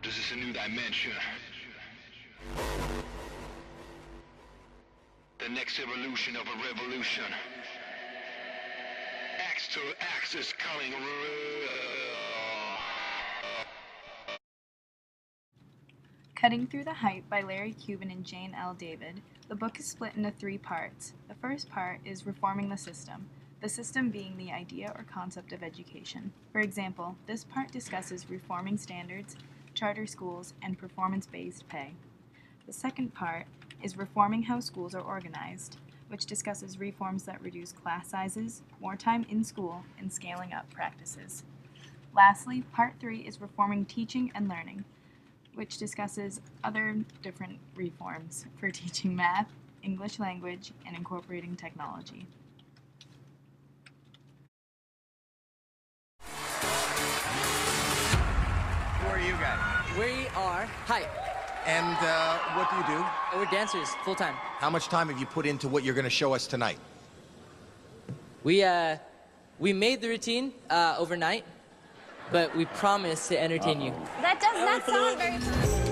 This is a new dimension. The next evolution of a revolution. Axe to axe is coming. Cutting Through the Hype by Larry Cuban and Jane L. David. The book is split into 3 parts. The first part is reforming the system being the idea or concept of education. For example, this part discusses reforming standards, charter schools, and performance-based pay. The second part is reforming how schools are organized, which discusses reforms that reduce class sizes, more time in school, and scaling up practices. Lastly, part 3 is reforming teaching and learning, which discusses other different reforms for teaching math, English language, and incorporating technology. Who are you guys? We are Hype. And what do you do? We're dancers, full-time. How much time have you put into what you're going to show us tonight? We made the routine overnight, but we promise to entertain you. That does not sound very fun.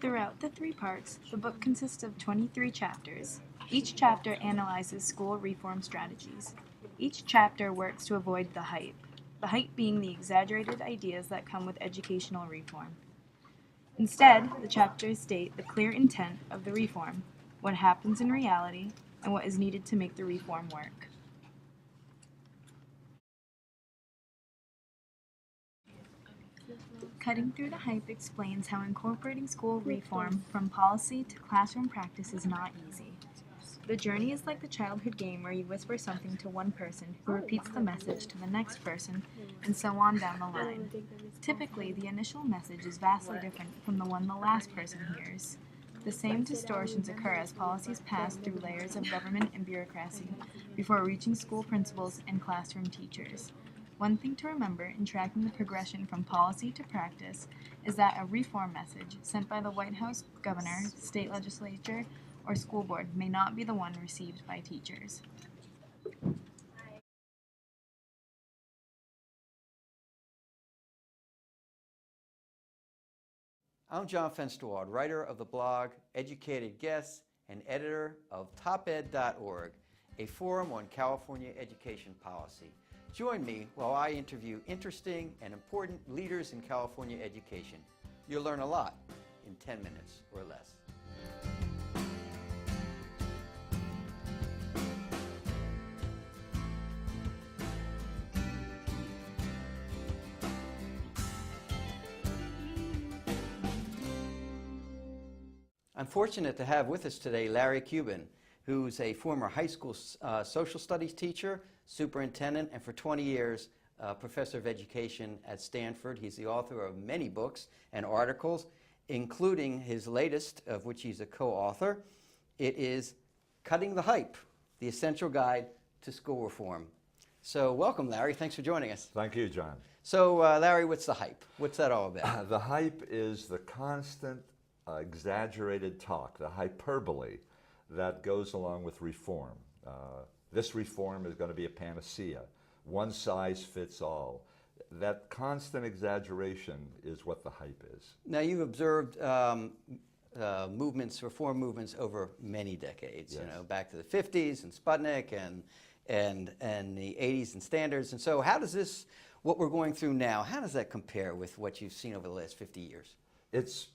Throughout the 3 parts, the book consists of 23 chapters. Each chapter analyzes school reform strategies. Each chapter works to avoid the hype being the exaggerated ideas that come with educational reform. Instead, the chapters state the clear intent of the reform, what happens in reality, and what is needed to make the reform work. Cutting Through the Hype explains how incorporating school reform from policy to classroom practice is not easy. The journey is like the childhood game where you whisper something to one person who repeats the message to the next person, and so on down the line. Typically, the initial message is vastly different from the one the last person hears. The same distortions occur as policies pass through layers of government and bureaucracy before reaching school principals and classroom teachers. One thing to remember in tracking the progression from policy to practice is that a reform message sent by the White House, governor, state legislature, or school board may not be the one received by teachers. I'm John Fensterwald, writer of the blog Educated Guess and editor of toped.org, a forum on California education policy. Join me while I interview interesting and important leaders in California education. You'll learn a lot in 10 minutes or less. I'm fortunate to have with us today Larry Cuban. who's a former high school social studies teacher, superintendent, and for 20 years, professor of education at Stanford. He's the author of many books and articles, including his latest, of which he's a co-author. It is Cutting the Hype, the Essential Guide to School Reform. So welcome, Larry. Thanks for joining us. Thank you, John. So, Larry, what's the hype? What's that all about? The hype is the constant exaggerated talk, the hyperbole that goes along with reform. This reform is going to be a panacea. One size fits all. That constant exaggeration is what the hype is. Now, you've observed movements, reform movements over many decades, Yes. you know, back to the 50s and Sputnik and the 80s and standards. And so how does this, what we're going through now, how does that compare with what you've seen over the last 50 years? It's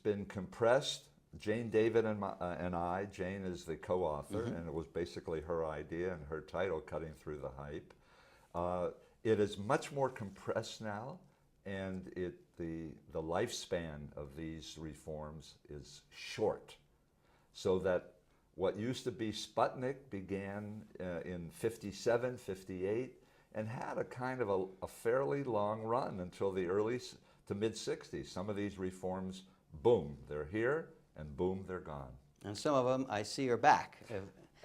been compressed. Jane David and I, Jane is the co-author, and it was basically her idea and her title, Cutting Through the Hype. It is much more compressed now, and the lifespan of these reforms is short. So that what used to be Sputnik began in 57, 58, and had a kind of a fairly long run until the early to mid-60s. Some of these reforms, boom, they're here, and boom, they're gone. And some of them I see are back.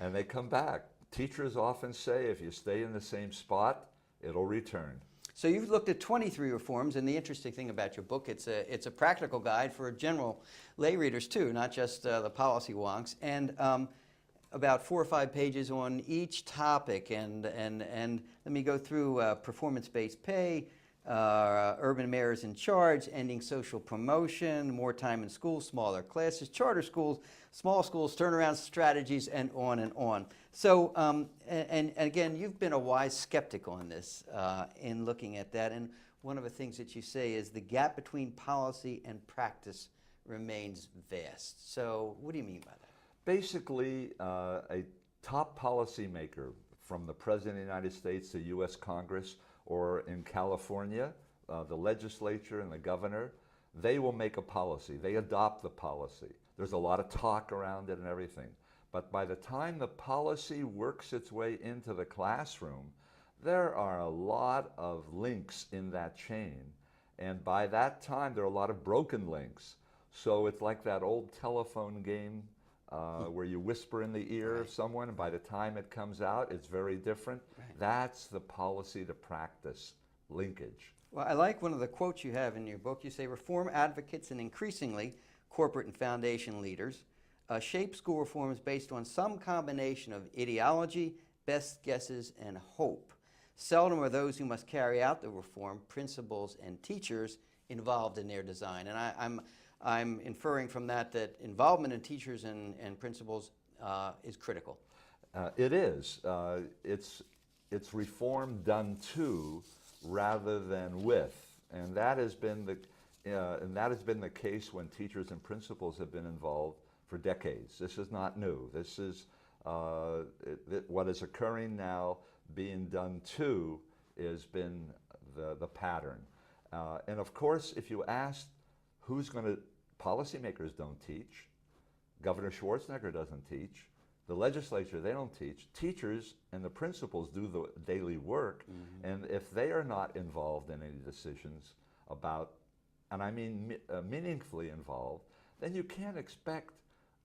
And they come back. Teachers often say if you stay in the same spot, it'll return. So you've looked at 23 reforms, and the interesting thing about your book, it's a practical guide for general lay readers too, not just the policy wonks, and about 4 or 5 pages on each topic. And let me go through performance-based pay, urban mayors in charge, ending social promotion, more time in school, smaller classes, charter schools, small schools, turnaround strategies, and on and on. So, and again, you've been a wise skeptic on this in looking at that. And one of the things that you say is the gap between policy and practice remains vast. So what do you mean by that? Basically, a top policymaker, from the President of the United States to U.S. Congress, or in California, the legislature and the governor, they will make a policy. They adopt the policy. There's a lot of talk around it and everything. But by the time the policy works its way into the classroom, there are a lot of links in that chain. And by that time, there are a lot of broken links. So it's like that old telephone game where you whisper in the ear of someone, and by the time it comes out, it's very different. That's the policy to practice linkage. Well, I like one of the quotes you have in your book. You say, reform advocates and increasingly corporate and foundation leaders shape school reforms based on some combination of ideology, best guesses, and hope. Seldom are those who must carry out the reform principals and teachers involved in their design. And I'm inferring from that involvement in teachers and principals is critical. It is. It's reform done to rather than with, and that has been the case when teachers and principals have been involved for decades. This is not new. This is what is occurring now. Being done to has been the pattern, and of course, if you ask who's going to, policymakers don't teach. Governor Schwarzenegger doesn't teach. The legislature, they don't teach. Teachers and the principals do the daily work, and if they are not involved in any decisions about, and I mean meaningfully involved, then you can't expect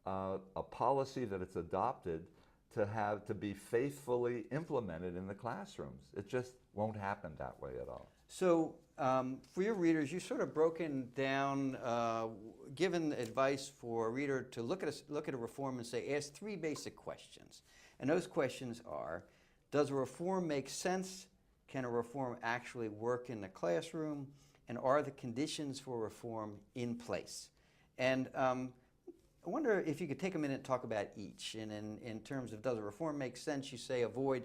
a policy that it's adopted to be faithfully implemented in the classrooms. It just won't happen that way at all. So for your readers, you sort of broken down, given advice for a reader to look at a reform and say, ask 3 basic questions. And those questions are, does a reform make sense? Can a reform actually work in the classroom? And are the conditions for reform in place? And I wonder if you could take a minute and talk about each. And in terms of, does a reform make sense? You say avoid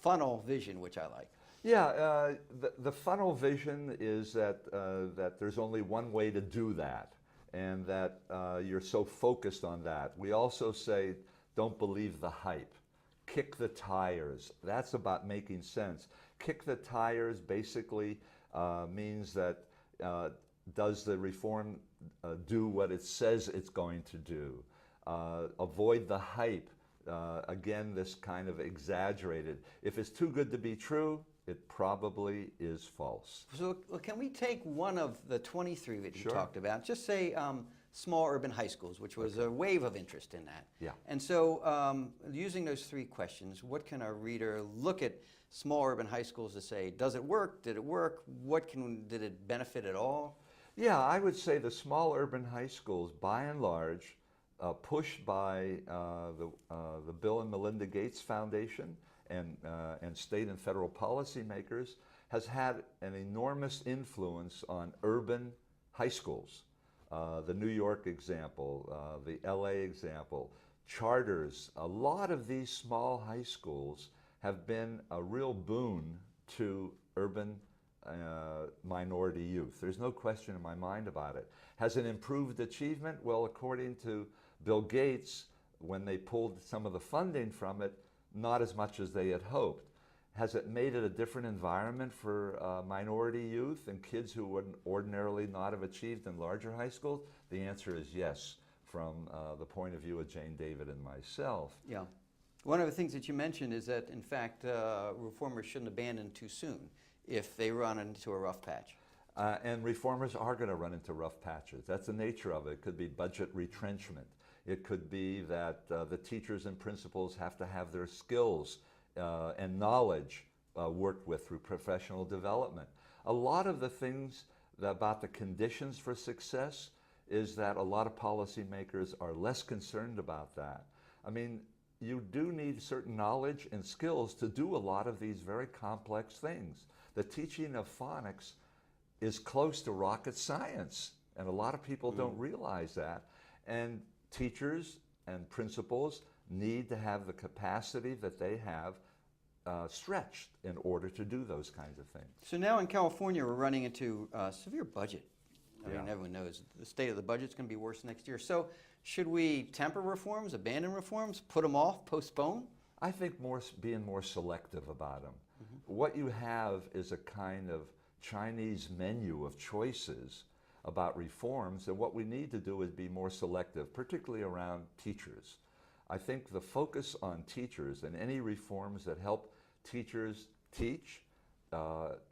funnel vision, which I like. Yeah, the funnel vision is that there's only one way to do that, and that you're so focused on that. We also say, don't believe the hype. Kick the tires. That's about making sense. Kick the tires basically means that does the reform do what it says it's going to do? Avoid the hype. Again, this kind of exaggerated. If it's too good to be true, it probably is false. So can we take one of the 23 that you Sure. talked about, just say small urban high schools, which was a wave of interest in that. Yeah. And so using those 3 questions, what can a reader look at small urban high schools to say, does it work? Did it work? Did it benefit at all? Yeah, I would say the small urban high schools, by and large, pushed by the Bill and Melinda Gates Foundation and state and federal policymakers, has had an enormous influence on urban high schools. The New York example, the LA example, charters, a lot of these small high schools have been a real boon to urban minority youth. There's no question in my mind about it. Has it improved achievement? Well, according to Bill Gates, when they pulled some of the funding from it, not as much as they had hoped. Has it made it a different environment for minority youth and kids who would ordinarily not have achieved in larger high schools? The answer is yes, from the point of view of Jane David and myself. Yeah. One of the things that you mentioned is that, in fact, reformers shouldn't abandon too soon if they run into a rough patch. And reformers are going to run into rough patches. That's the nature of it. It could be budget retrenchment. It could be that the teachers and principals have to have their skills and knowledge worked with through professional development. A lot of the things about the conditions for success is that a lot of policymakers are less concerned about that. I mean, you do need certain knowledge and skills to do a lot of these very complex things. The teaching of phonics is close to rocket science, and a lot of people don't realize that. And teachers and principals need to have the capacity that they have stretched in order to do those kinds of things. So now in California, we're running into severe budget. I mean, Yeah. everyone knows the state of the budget's going to be worse next year. So should we temper reforms, abandon reforms, put them off, postpone? I think being more selective about them. What you have is a kind of Chinese menu of choices about reforms, and what we need to do is be more selective, particularly around teachers. I think the focus on teachers and any reforms that help teachers teach,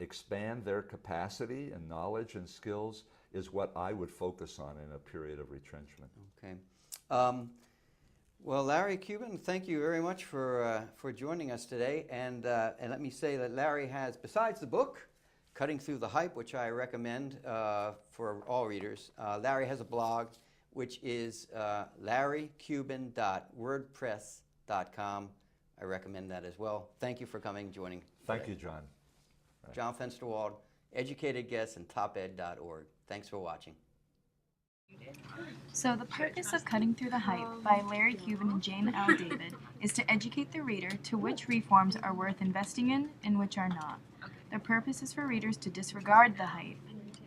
expand their capacity and knowledge and skills is what I would focus on in a period of retrenchment. Okay. Well, Larry Cuban, thank you very much for joining us today. And let me say that Larry has, besides the book, Cutting Through the Hype, which I recommend for all readers, Larry has a blog, which is larrycuban.wordpress.com. I recommend that as well. Thank you for coming and joining. Thank you, John. John Fensterwald, educated guest, and toped.org. Thanks for watching. So the purpose of Cutting Through the Hype by Larry Cuban and Jane L. David is to educate the reader to which reforms are worth investing in and which are not. The purpose is for readers to disregard the hype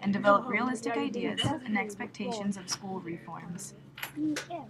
and develop realistic ideas and expectations of school reforms. Yeah.